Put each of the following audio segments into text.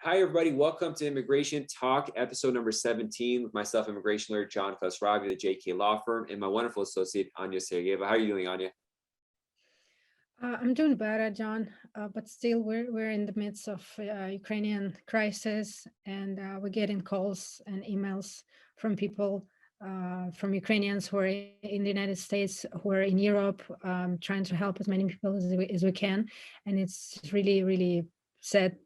Hi, everybody. Welcome to Immigration Talk, episode number 17, with myself, immigration lawyer John Khosravi, the JK Law Firm, and my wonderful associate, Anya Sergeyeva. How are you doing, Anya? I'm doing better, John, but still we're in the midst of Ukrainian crisis, and we're getting calls and emails from people, from Ukrainians who are in the United States, who are in Europe, trying to help as many people as we can, and it's really, really sad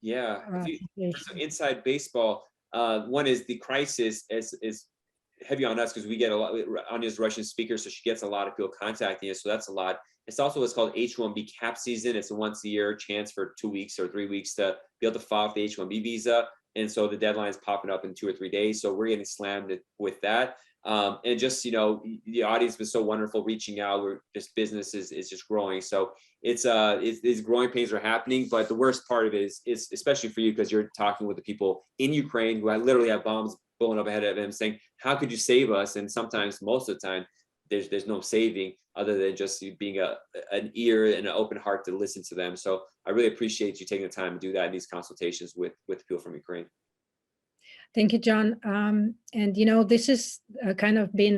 Yeah, for some situation. inside baseball, one is the crisis is heavy on us because we get a lot. Anya's Russian speaker, so she gets a lot of people contacting us, so that's a lot. It's also what's called H-1B cap season. It's a once a year chance for 2 weeks or 3 weeks to be able to file for the H-1B visa, and so the deadline is popping up in 2 or 3 days. So we're getting slammed with that. And just the audience was so wonderful reaching out. We're just business is just growing. So it's growing pains are happening, but the worst part of it is especially for you because you're talking with the people in Ukraine who literally have bombs blowing up ahead of them saying, how could you save us? And sometimes, most of the time, there's no saving other than just you being an ear and an open heart to listen to them. So I really appreciate you taking the time to do that in these consultations with people from Ukraine. Thank you, John. And this is kind of been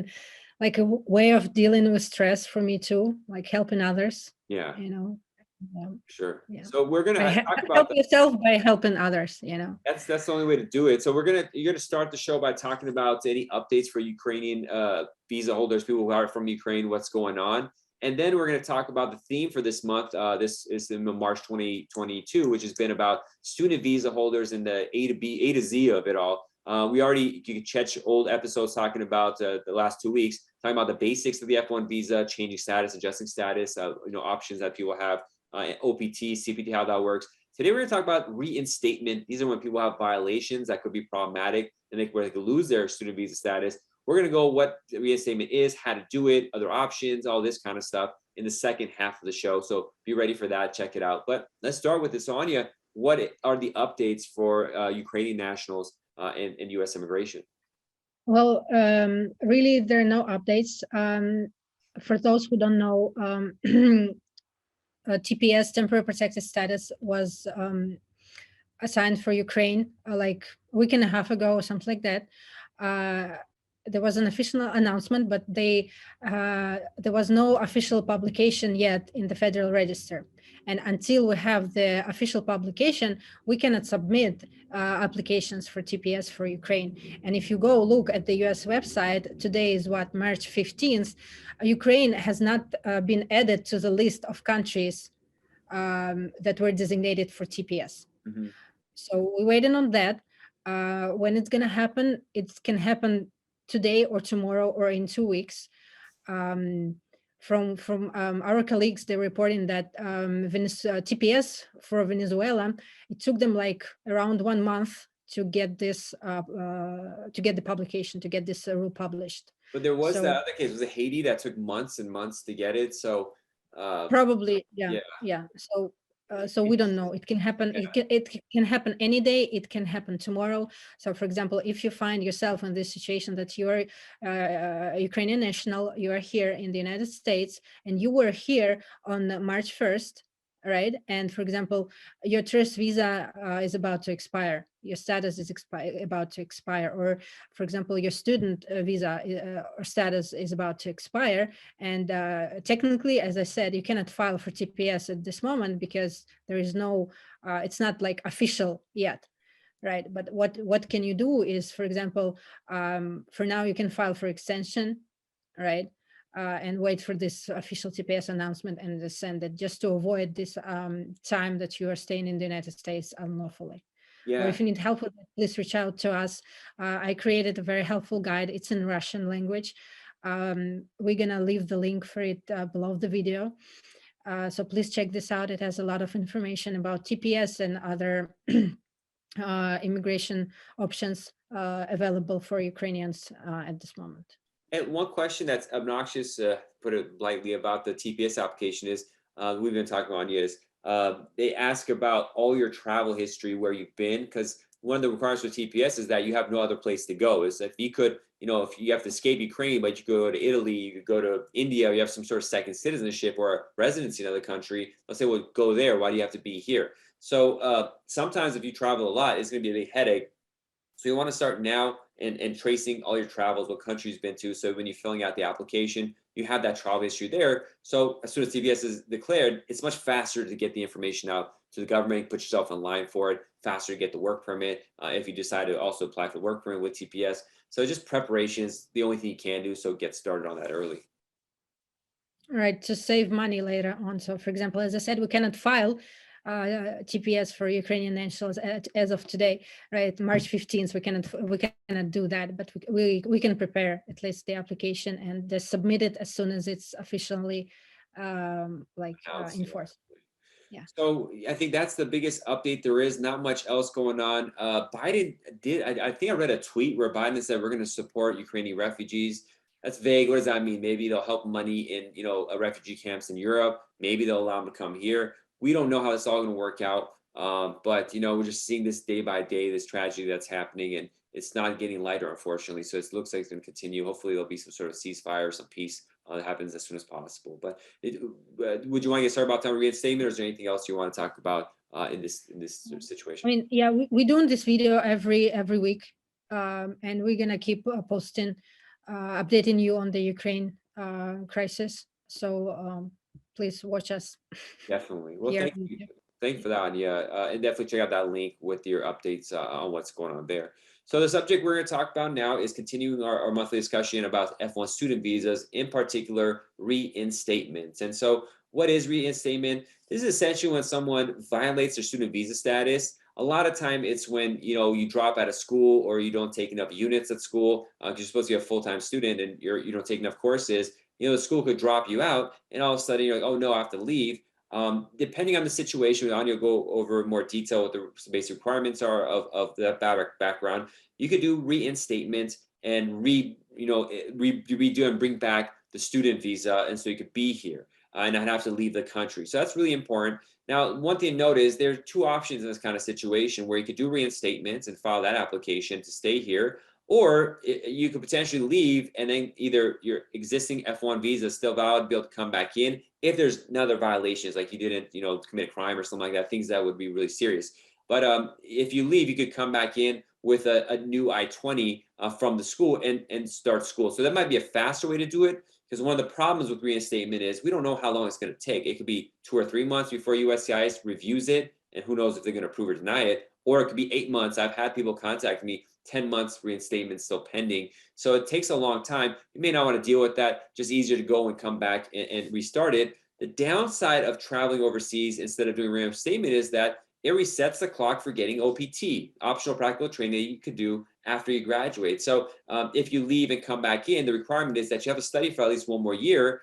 like a way of dealing with stress for me too, like helping others. Yeah, You know, um, sure. yeah. So we're gonna talk about Help that. yourself by helping others. That's the only way to do it. So you're gonna start the show by talking about any updates for Ukrainian visa holders, people who are from Ukraine, what's going on, and then we're gonna talk about the theme for this month. This is in March 2022, which has been about student visa holders and the A to Z of it all. You can catch old episodes talking about the last 2 weeks, talking about the basics of the F-1 visa, changing status, adjusting status, options that people have, OPT, CPT, how that works. Today, we're going to talk about reinstatement. These are when people have violations that could be problematic and where they could lose their student visa status. We're going to go what reinstatement is, how to do it, other options, all this kind of stuff in the second half of the show. So be ready for that. Check it out. But let's start with this. So, Anya, what are the updates for Ukrainian nationals and U.S. immigration? Well, really, there are no updates. For those who don't know, TPS, temporary protected status, was assigned for Ukraine like a week and a half ago or something like that. There was an official announcement, but there was no official publication yet in the Federal Register. And until we have the official publication, we cannot submit applications for TPS for Ukraine. And if you go look at the US website, today is March 15th, Ukraine has not been added to the list of countries that were designated for TPS. Mm-hmm. So we're waiting on that. When it's going to happen, it can happen today or tomorrow or in 2 weeks. From our colleagues, they're reporting that TPS for Venezuela, it took them like around 1 month to get this, to get the publication, to get this rule published. But there was that So other case. Was it Haiti that took months and months to get it? So, probably, yeah, yeah. yeah. So we don't know. It can happen. It can happen any day. It can happen tomorrow. So, for example, if you find yourself in this situation that you are a Ukrainian national, you are here in the United States, and you were here on March 1st, right? And for example, your tourist visa is about to expire. Your status is about to expire, or for example, your student visa or status is about to expire. And technically, as I said, you cannot file for TPS at this moment because there is no, it's not like official yet, right? But what can you do is, for example, for now you can file for extension, right? And wait for this official TPS announcement and send it, just to avoid this time that you are staying in the United States unlawfully. Or Yeah. if you need help with it, please reach out to us. I created a very helpful guide. It's in Russian language. We're gonna leave the link for it below the video. So please check this out. It has a lot of information about TPS and other immigration options available for Ukrainians at this moment. And one question that's obnoxious, put it lightly, about the TPS application is, we've been talking on is, they ask about all your travel history, where you've been, because one of the requirements for TPS is that you have no other place to go. Is if you could, if you have to escape Ukraine, but you go to Italy, you could go to India, you have some sort of second citizenship or a residency in another country, let's say, well, go there. Why do you have to be here? So sometimes if you travel a lot, it's going to be a big headache. So you want to start now and tracing all your travels, what country you've been to. So when you're filling out the application, you have that travel history there. So as soon as TPS is declared, it's much faster to get the information out to the government, put yourself in line for it, faster to get the work permit if you decide to also apply for the work permit with TPS. So just preparation is the only thing you can do. So get started on that early. Right, to save money later on. So, for example, as I said, we cannot file TPS for Ukrainian nationals as of today, right? March 15th, we cannot do that, but we can prepare at least the application and submit it as soon as it's officially enforced. Yeah. So I think that's the biggest update there is. Not much else going on. Biden did. I think I read a tweet where Biden said we're going to support Ukrainian refugees. That's vague. What does that mean? Maybe they'll help money in refugee camps in Europe. Maybe they'll allow them to come here. We don't know how this all going to work out. But we're just seeing this day by day, this tragedy that's happening, and it's not getting lighter, unfortunately. So it looks like it's going to continue. Hopefully, there'll be some sort of ceasefire, some peace that happens as soon as possible. But would you want to get started about time reinstatement, or is there anything else you want to talk about in this sort of situation? I mean, yeah, we're doing this video every week, and we're gonna keep posting, updating you on the Ukraine crisis. So please watch us. Definitely. Well, Here. thank you. Thank you for that. And yeah, and definitely check out that link with your updates on what's going on there. So the subject we're going to talk about now is continuing our monthly discussion about F-1 student visas, in particular reinstatements. And so what is reinstatement? This is essentially when someone violates their student visa status. A lot of time it's when you drop out of school or you don't take enough units at school because you're supposed to be a full-time student and you don't take enough courses. The school could drop you out and all of a sudden you're like, oh no, I have to leave. Depending on the situation, Anya will go over more detail what the basic requirements are of the background. You could do reinstatement and redo and bring back the student visa, and so you could be here and not have to leave the country. So that's really important. Now, one thing to note is there are two options in this kind of situation where you could do reinstatements and file that application to stay here, or you could potentially leave and then either your existing F-1 visa is still valid, be able to come back in if there's another violations, like you didn't, commit a crime or something like that, things that would be really serious. But if you leave, you could come back in with a new I-20 from the school and start school. So that might be a faster way to do it, because one of the problems with reinstatement is we don't know how long it's going to take. It could be 2 or 3 months before USCIS reviews it, and who knows if they're going to approve or deny it, or it could be 8 months. I've had people contact me, 10 months reinstatement still pending. So it takes a long time. You may not want to deal with that. Just easier to go and come back and restart it. The downside of traveling overseas instead of doing reinstatement is that it resets the clock for getting OPT, optional practical training that you could do after you graduate. So if you leave and come back in, the requirement is that you have to study for at least 1 more year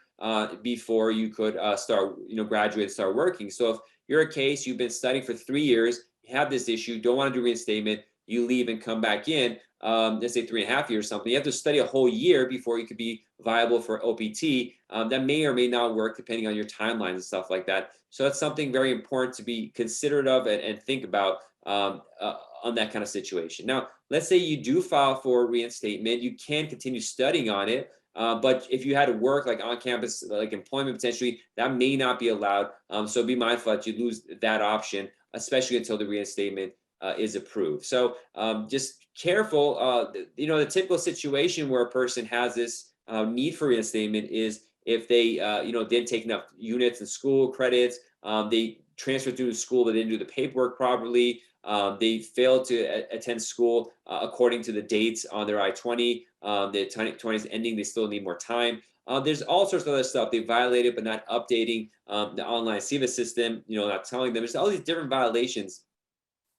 before you could start, graduate and start working. So if you're a case, you've been studying for 3 years, you have this issue, don't want to do reinstatement, you leave and come back in, let's say 3.5 years or something, you have to study a whole year before you could be viable for OPT. That may or may not work depending on your timelines and stuff like that. So that's something very important to be considerate of and think about on that kind of situation. Now, let's say you do file for reinstatement, you can continue studying on it. But if you had to work like on campus, like employment potentially, that may not be allowed. So be mindful that you lose that option, especially until the reinstatement is approved. So just careful. The typical situation where a person has this need for reinstatement is if they didn't take enough units in school credits, they transferred through the school, they didn't do the paperwork properly, they failed to attend school according to the dates on their I-20, the 20 is ending, they still need more time. There's all sorts of other stuff. They violated but not updating the online SIVA system, not telling them. There's all these different violations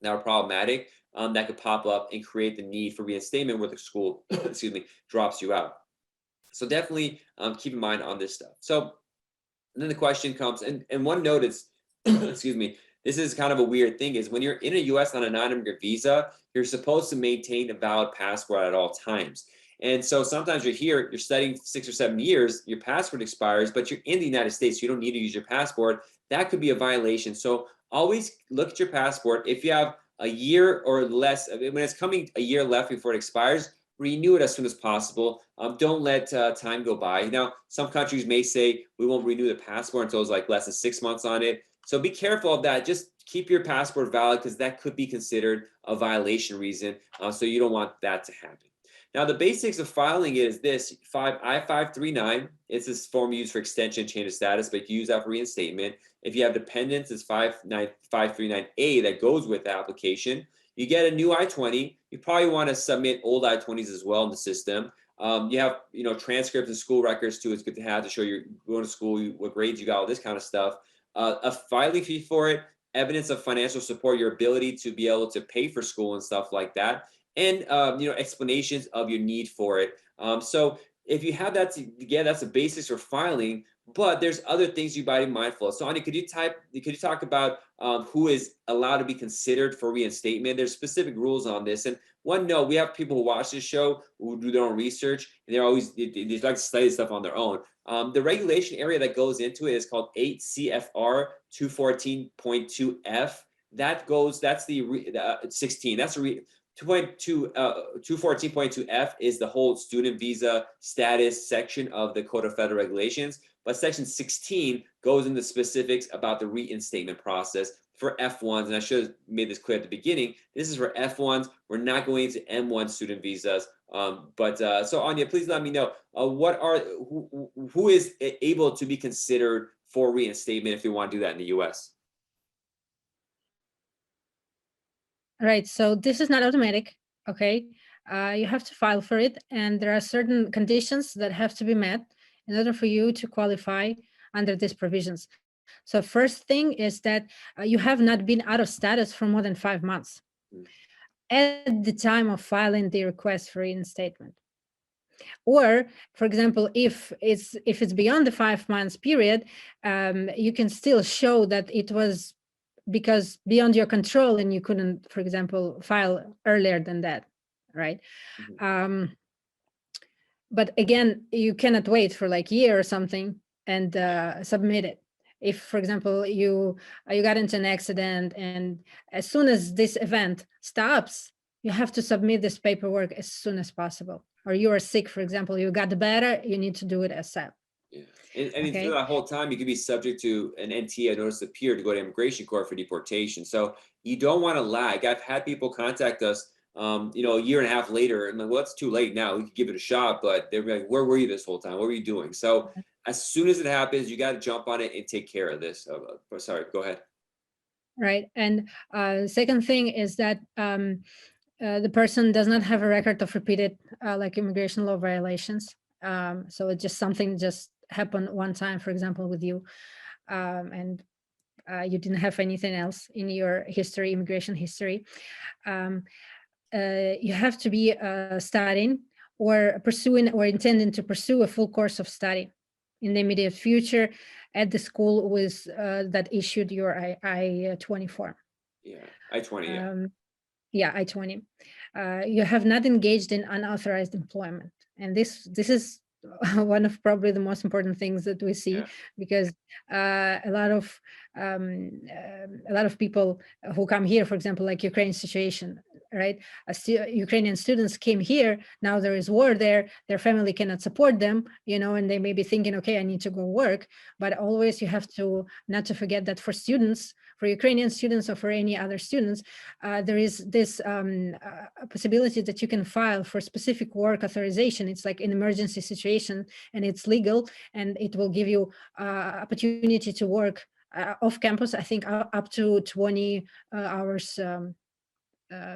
that are problematic that could pop up and create the need for reinstatement where the school, excuse me, drops you out. So definitely keep in mind on this stuff. So then the question comes, and one note is, excuse me, this is kind of a weird thing, is when you're in a U.S. on a non-immigrant visa, you're supposed to maintain a valid passport at all times. And so sometimes you're here, you're studying 6 or 7 years, your passport expires, but you're in the United States, so you don't need to use your passport. That could be a violation. So always look at your passport. If you have a year or less, when it's coming a year left before it expires, renew it as soon as possible. Don't let time go by. Now, some countries may say we won't renew the passport until it's like less than 6 months on it. So be careful of that. Just keep your passport valid because that could be considered a violation reason. So you don't want that to happen. Now, the basics of filing is this: I-539. It's this form used for extension, change of status, but you can use that for reinstatement. If you have dependents, it's 539A that goes with the application. You get a new I-20. You probably want to submit old I-20s as well in the system. You have, transcripts and school records too. It's good to have to show you're going to school, what grades you got, all this kind of stuff. A filing fee for it, evidence of financial support, your ability to be able to pay for school and stuff like that, and explanations of your need for it. So if you have that together, that's the basics for filing. But there's other things you might be mindful of. So, Anya, could you talk about who is allowed to be considered for reinstatement? There's specific rules on this. And one, no, we have people who watch this show who do their own research, and they like to study stuff on their own. The regulation area that goes into it is called 8 CFR 214.2F. That's the 16. That's 214.2F is the whole student visa status section of the Code of Federal Regulations. But section 16 goes into specifics about the reinstatement process for F1s. And I should have made this clear at the beginning. This is for F1s. We're not going into M1 student visas. So Anya, please let me know who is able to be considered for reinstatement if you want to do that in the US. Right. So this is not automatic. Okay. You have to file for it, and there are certain conditions that have to be met in order for you to qualify under these provisions. So first thing is that you have not been out of status for more than 5 months at the time of filing the request for reinstatement. Or, for example, if it's beyond the 5 months period, you can still show that it was because beyond your control and you couldn't, for example, file earlier than that, right? But again, you cannot wait for like a year or something and submit it. If, for example, you got into an accident, and as soon as this event stops, you have to submit this paperwork as soon as possible. Or you are sick, for example, you got better, you need to do it ASAP. Yeah. And through that whole time, you could be subject to an NT, a notice of appear, to go to immigration court for deportation. So you don't want to lag. I've had people contact us, a year and a half later, and like, well, it's too late now. We could give it a shot, but they're like, where were you this whole time? What were you doing? So as soon as it happens, you got to jump on it and take care of this. Sorry, go ahead. Right. And second thing is that the person does not have a record of repeated like immigration law violations. So it's just something just happened one time, for example, with you, and you didn't have anything else in your history, immigration history. You have to be studying or pursuing or intending to pursue a full course of study in the immediate future at the school with that issued your I-20 form. Yeah, I-20, yeah. Yeah, I-20. You have not engaged in unauthorized employment. And this is one of probably the most important things that we see, because a lot of people who come here, for example, like Ukraine situation, right? Ukrainian students came here. Now there is war there. Their family cannot support them, and they may be thinking, okay, I need to go work. But always you have to not to forget that for students, for Ukrainian students or for any other students, there is this possibility that you can file for specific work authorization. It's like an emergency situation, and it's legal, and it will give you opportunity to work off campus, I think up to 20 hours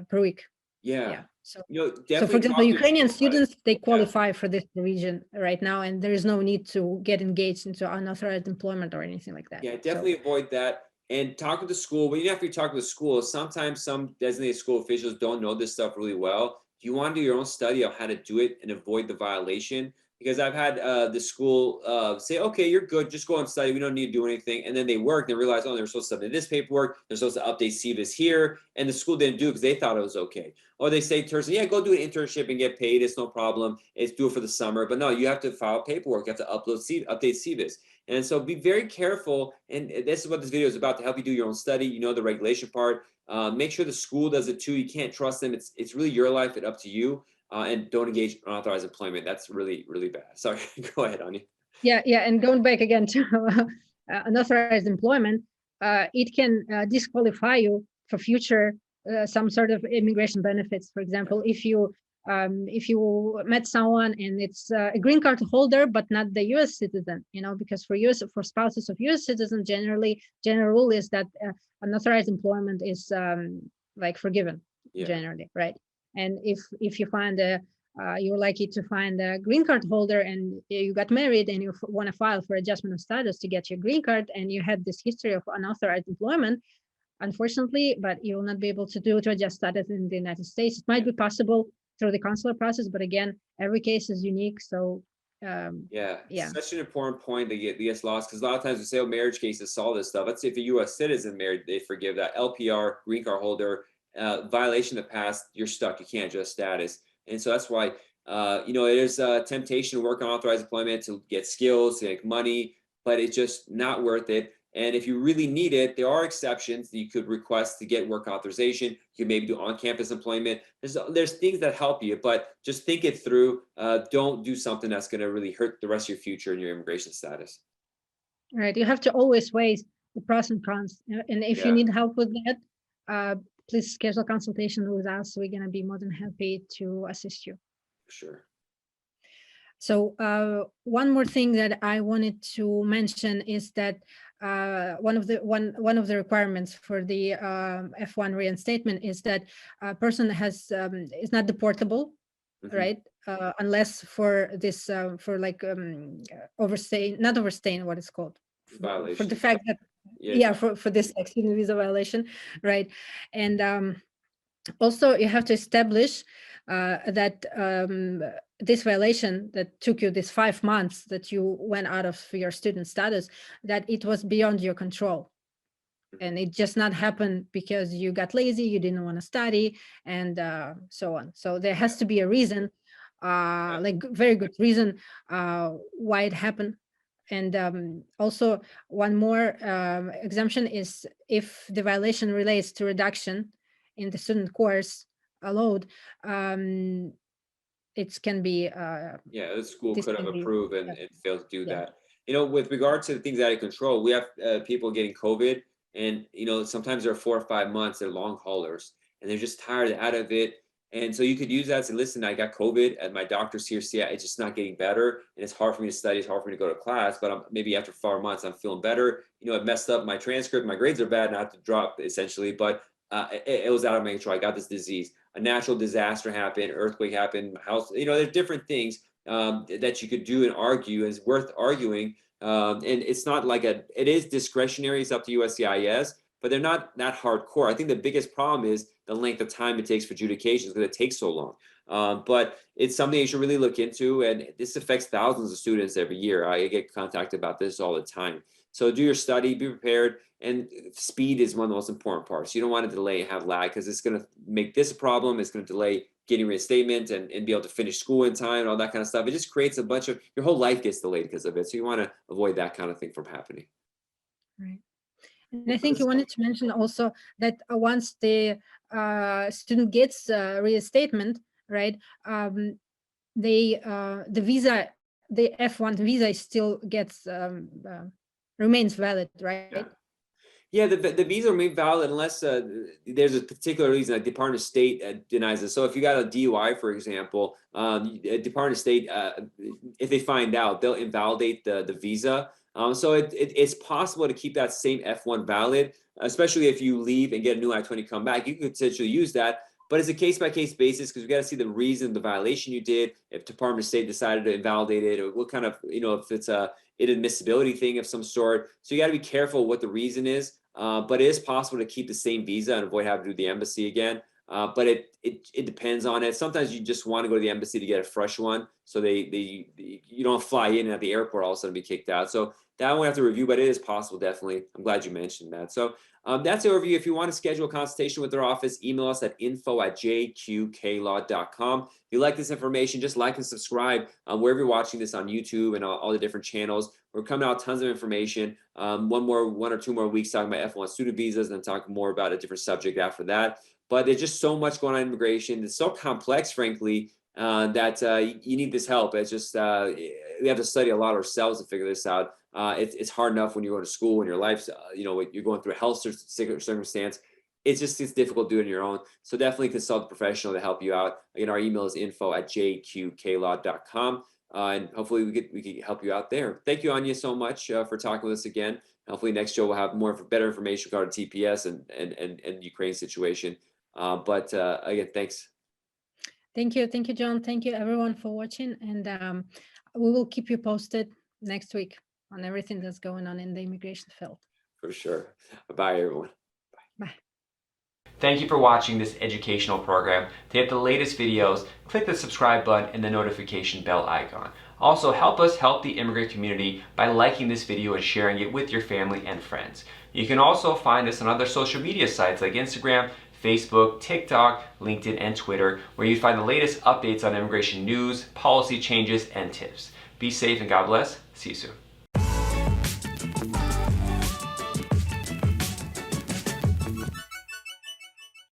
per week. Yeah. So, definitely for example, Ukrainian students, they qualify for this region right now, and there is no need to get engaged into unauthorized employment or anything like that. Yeah, definitely avoid that. And talk with the school. But even after you talk with the school, sometimes some designated school officials don't know this stuff really well. You want to do your own study of how to do it and avoid the violation. Because I've had the school say, okay, you're good, just go and study. We don't need to do anything. And then they work and they realize, oh, they're supposed to submit this paperwork. They're supposed to update CVIS here. And the school didn't do it because they thought it was okay. Or they say to person, yeah, go do an internship and get paid. It's no problem. It's do it for the summer. But no, you have to file paperwork. You have to update CVIS. And so be very careful. And this is what this video is about, to help you do your own study, the regulation part. Make sure the school does it too. You can't trust them. It's really your life and up to you. And don't engage in unauthorized employment. That's really, really bad. Sorry, go ahead, Anya. Yeah. And going back again to unauthorized employment, it can disqualify you for future some sort of immigration benefits. For example, if you met someone and it's a green card holder but not the U.S. citizen, because for spouses of U.S. citizens, general rule is that unauthorized employment is like forgiven, generally, right? And if you find you're likely to find a green card holder and you got married and you want to file for adjustment of status to get your green card and you had this history of unauthorized employment, unfortunately, but you will not be able to adjust status in the United States. It might be possible through the consular process, but again, every case is unique. So such an important point to get lost, because a lot of times we say, oh, marriage cases solve this stuff. Let's say if a U.S. citizen married, they forgive that. LPR, green card holder, violation of the past, you're stuck. You can't adjust status. And so that's why, it is a temptation to work on authorized employment, to get skills, to make money, but it's just not worth it. And if you really need it, there are exceptions that you could request to get work authorization. You can maybe do on-campus employment. There's things that help you, but just think it through. Don't do something that's going to really hurt the rest of your future and your immigration status. Right. You have to always weigh the pros and cons. And if you need help with that, please schedule a consultation with us. We're going to be more than happy to assist you. Sure. So one more thing that I wanted to mention is that one of the requirements for the F-1 reinstatement is that a person is not deportable, right? Unless for this for like overstaying, not overstaying, what it's called, violation. For the fact that for this student visa violation, right? And also you have to establish that this violation that took you this 5 months that you went out of your student status, that it was beyond your control. And it just not happened because you got lazy, you didn't want to study, and so on. So there has to be a reason, like very good reason why it happened. And also one more exemption is if the violation relates to reduction in the student course load, it can be the school could have be, approved and failed to do that. With regard to the things out of control, we have people getting COVID, and sometimes they're 4 or 5 months, they're long haulers and they're just tired out of it. And so you could use that to listen, I got COVID and my doctor's here, see, it's just not getting better. And it's hard for me to study. It's hard for me to go to class, but maybe after 4 months, I'm feeling better. It messed up my transcript. My grades are bad, not to drop essentially, but it was out of my control. I got this disease. A natural disaster happened, earthquake happened, house, there's different things that you could do and argue, is worth arguing. And it's not like it is discretionary. It's up to USCIS, but they're not that hardcore. I think the biggest problem is the length of time it takes for adjudications, because it takes so long. But it's something you should really look into, and this affects thousands of students every year. I get contacted about this all the time. So do your study, be prepared, and speed is one of the most important parts. You don't want to delay and have lag, because it's going to make this a problem. It's going to delay getting reinstatement and be able to finish school in time and all that kind of stuff. It just creates a bunch of, your whole life gets delayed because of it. So you want to avoid that kind of thing from happening. Right. And I think you wanted to mention also that once the student gets reinstatement, right, the visa, the F-1 visa still gets remains valid, right? Yeah, the visa remain valid unless there's a particular reason. The Department of State denies it. So if you got a DUI, for example, Department of State, if they find out, they'll invalidate the visa. So it's possible to keep that same F-1 valid, especially if you leave and get a new I-20 come back. You could potentially use that, but it's a case-by-case basis, because we got to see the reason, the violation you did, if Department of State decided to invalidate it, or what kind of, if it's an admissibility thing of some sort. So you got to be careful what the reason is, but it is possible to keep the same visa and avoid having to do the embassy again. But it depends on it. Sometimes you just want to go to the embassy to get a fresh one, so you don't fly in at the airport all of a sudden be kicked out. So that one we have to review, but it is possible, definitely. I'm glad you mentioned that. So that's the overview. If you want to schedule a consultation with our office, email us at info@jqqlaw.com. If you like this information, just like and subscribe wherever you're watching this on YouTube and all the different channels. We're coming out tons of information. 1 or 2 more weeks talking about F-1 student visas, and then talk more about a different subject after that. But there's just so much going on in immigration. It's so complex, frankly, that you need this help. It's just we have to study a lot ourselves to figure this out. It's hard enough when you're going to school and your life's, you're going through a health circumstance. It's difficult doing it on your own. So definitely consult a professional to help you out. Again, our email is info@jqqlaw.com. And hopefully we could help you out there. Thank you, Anya, so much for talking with us again. Hopefully next show we'll have better information regarding TPS and Ukraine situation. But again, thanks. Thank you, John. Thank you, everyone, for watching, and we will keep you posted next week on everything that's going on in the immigration field. For sure. Bye, everyone. Bye. Thank you for watching this educational program. To get the latest videos, click the subscribe button and the notification bell icon. Also, help us help the immigrant community by liking this video and sharing it with your family and friends. You can also find us on other social media sites like Instagram, Facebook, TikTok, LinkedIn, and Twitter, where you find the latest updates on immigration news, policy changes, and tips. Be safe and God bless. See you soon.